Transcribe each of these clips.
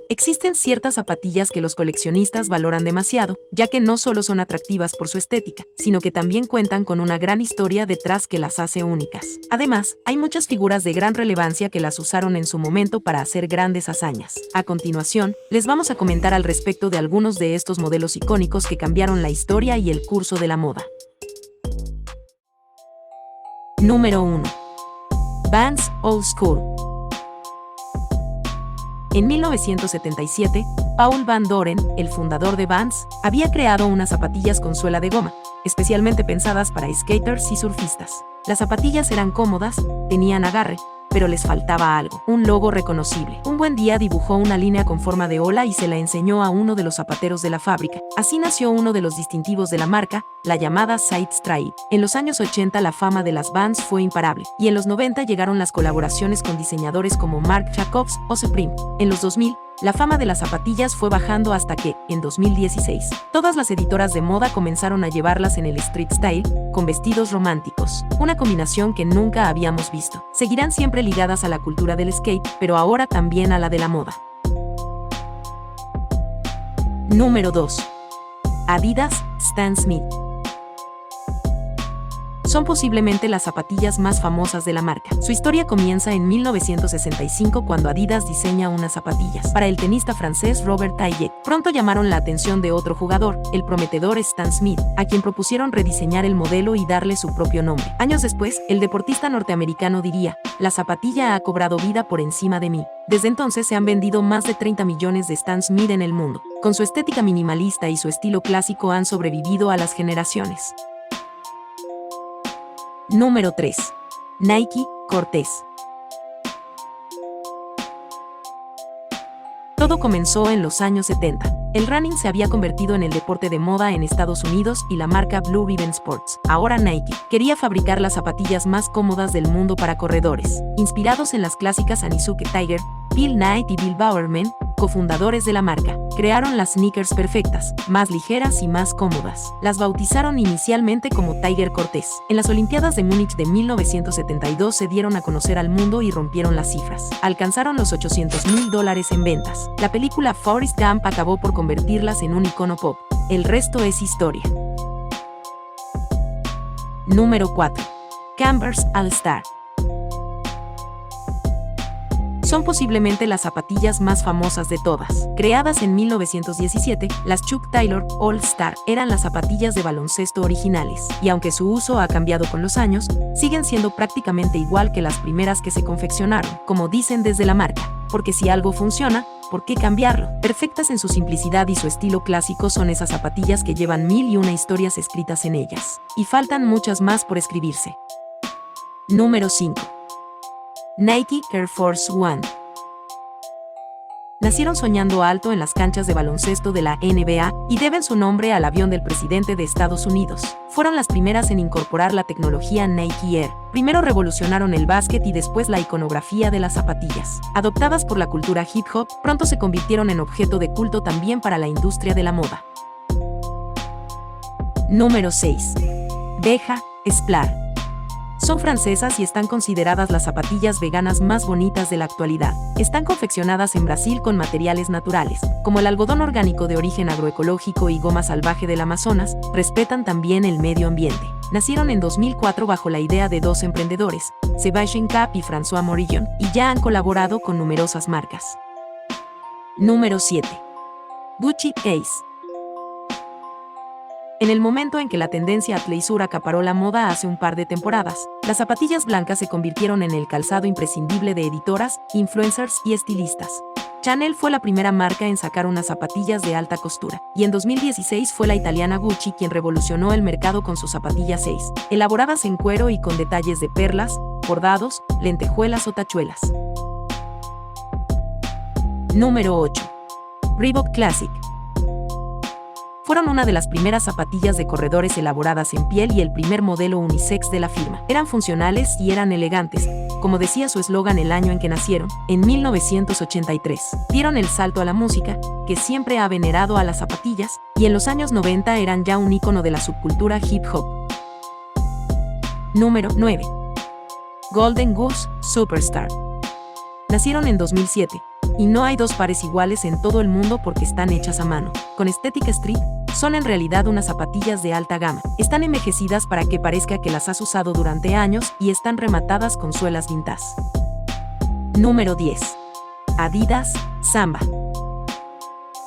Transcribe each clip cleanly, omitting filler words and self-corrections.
Existen ciertas zapatillas que los coleccionistas valoran demasiado, ya que no solo son atractivas por su estética, sino que también cuentan con una gran historia detrás que las hace únicas. Además, hay muchas figuras de gran relevancia que las usaron en su momento para hacer grandes hazañas. A continuación, les vamos a comentar al respecto de algunos de estos modelos icónicos que cambiaron la historia y el curso de la moda. Número 1. Vans Old School. En 1977, Paul Van Doren, el fundador de Vans, había creado unas zapatillas con suela de goma, especialmente pensadas para skaters y surfistas. Las zapatillas eran cómodas, tenían agarre, pero les faltaba algo, un logo reconocible. Un buen día dibujó una línea con forma de ola y se la enseñó a uno de los zapateros de la fábrica. Así nació uno de los distintivos de la marca, la llamada Side Stripe. En los años 80 la fama de las Vans fue imparable, y en los 90 llegaron las colaboraciones con diseñadores como Marc Jacobs o Supreme. En los 2000, la fama de las zapatillas fue bajando hasta que, en 2016, todas las editoras de moda comenzaron a llevarlas en el street style, con vestidos románticos, una combinación que nunca habíamos visto. Seguirán siempre ligadas a la cultura del skate, pero ahora también a la de la moda. Número 2. Adidas Stan Smith. Son posiblemente las zapatillas más famosas de la marca. Su historia comienza en 1965 cuando Adidas diseña unas zapatillas para el tenista francés Robert Taillet. Pronto llamaron la atención de otro jugador, el prometedor Stan Smith, a quien propusieron rediseñar el modelo y darle su propio nombre. Años después, el deportista norteamericano diría: "La zapatilla ha cobrado vida por encima de mí". Desde entonces se han vendido más de 30 millones de Stan Smith en el mundo. Con su estética minimalista y su estilo clásico han sobrevivido a las generaciones. Número 3. Nike Cortez. Todo comenzó en los años 70. El running se había convertido en el deporte de moda en Estados Unidos y la marca Blue Ribbon Sports, ahora Nike, quería fabricar las zapatillas más cómodas del mundo para corredores. Inspirados en las clásicas Anizuke Tiger, Phil Knight y Bill Bowerman, cofundadores de la marca, crearon las sneakers perfectas, más ligeras y más cómodas. Las bautizaron inicialmente como Tiger Cortez. En las Olimpiadas de Múnich de 1972 se dieron a conocer al mundo y rompieron las cifras. Alcanzaron los $800,000 en ventas. La película Forrest Gump acabó por convertirlas en un icono pop. El resto es historia. Número 4. Converse All Star. Son posiblemente las zapatillas más famosas de todas. Creadas en 1917, las Chuck Taylor All Star eran las zapatillas de baloncesto originales, y aunque su uso ha cambiado con los años, siguen siendo prácticamente igual que las primeras que se confeccionaron, como dicen desde la marca, porque si algo funciona, ¿por qué cambiarlo? Perfectas en su simplicidad y su estilo clásico son esas zapatillas que llevan 1001 historias escritas en ellas, y faltan muchas más por escribirse. Número 5. Nike Air Force One. Nacieron soñando alto en las canchas de baloncesto de la NBA y deben su nombre al avión del presidente de Estados Unidos. Fueron las primeras en incorporar la tecnología Nike Air. Primero revolucionaron el básquet y después la iconografía de las zapatillas. Adoptadas por la cultura hip hop, pronto se convirtieron en objeto de culto también para la industria de la moda. Número 6. Veja Splar. Son francesas y están consideradas las zapatillas veganas más bonitas de la actualidad. Están confeccionadas en Brasil con materiales naturales, como el algodón orgánico de origen agroecológico y goma salvaje del Amazonas. Respetan también el medio ambiente. Nacieron en 2004 bajo la idea de dos emprendedores, Sébastien Cap y François Morillon, y ya han colaborado con numerosas marcas. Número 7. Gucci Ace. En el momento en que la tendencia athleisure acaparó la moda hace un par de temporadas, las zapatillas blancas se convirtieron en el calzado imprescindible de editoras, influencers y estilistas. Chanel fue la primera marca en sacar unas zapatillas de alta costura, y en 2016 fue la italiana Gucci quien revolucionó el mercado con sus zapatillas Ace, elaboradas en cuero y con detalles de perlas, bordados, lentejuelas o tachuelas. Número 8. Reebok Classic. Fueron una de las primeras zapatillas de corredores elaboradas en piel y el primer modelo unisex de la firma. Eran funcionales y eran elegantes, como decía su eslogan el año en que nacieron, en 1983. Dieron el salto a la música, que siempre ha venerado a las zapatillas, y en los años 90 eran ya un ícono de la subcultura hip hop. Número 9. Golden Goose Superstar. Nacieron en 2007, Y no hay dos pares iguales en todo el mundo porque están hechas a mano. Con estética street, son en realidad unas zapatillas de alta gama. Están envejecidas para que parezca que las has usado durante años y están rematadas con suelas vintage. Número 10. Adidas Samba.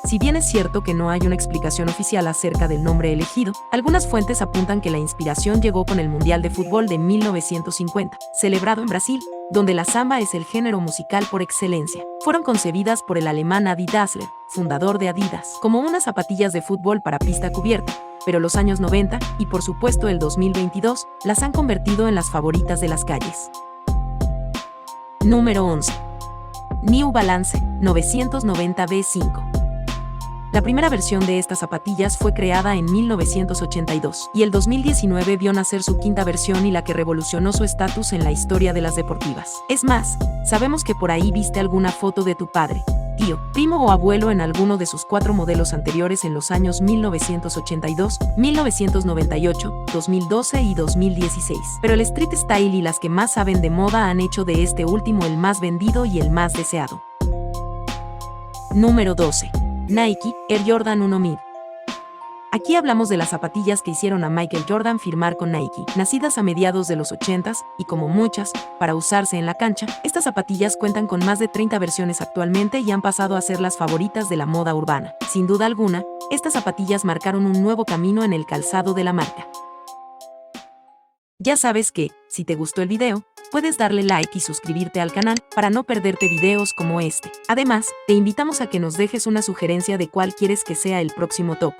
Si bien es cierto que no hay una explicación oficial acerca del nombre elegido, algunas fuentes apuntan que la inspiración llegó con el Mundial de Fútbol de 1950, celebrado en Brasil, donde la samba es el género musical por excelencia. Fueron concebidas por el alemán Adi Dassler, fundador de Adidas, como unas zapatillas de fútbol para pista cubierta, pero los años 90 y por supuesto el 2022 las han convertido en las favoritas de las calles. Número 11. New Balance 990 V5. La primera versión de estas zapatillas fue creada en 1982 y el 2019 vio nacer su quinta versión y la que revolucionó su estatus en la historia de las deportivas. Es más, sabemos que por ahí viste alguna foto de tu padre, tío, primo o abuelo en alguno de sus 4 modelos anteriores en los años 1982, 1998, 2012 y 2016. Pero el street style y las que más saben de moda han hecho de este último el más vendido y el más deseado. Número 12. Nike Air Jordan 1 Mid. Aquí hablamos de las zapatillas que hicieron a Michael Jordan firmar con Nike. Nacidas a mediados de los 80s, y como muchas, para usarse en la cancha, estas zapatillas cuentan con más de 30 versiones actualmente y han pasado a ser las favoritas de la moda urbana. Sin duda alguna, estas zapatillas marcaron un nuevo camino en el calzado de la marca. Ya sabes que, si te gustó el video, puedes darle like y suscribirte al canal para no perderte videos como este. Además, te invitamos a que nos dejes una sugerencia de cuál quieres que sea el próximo top.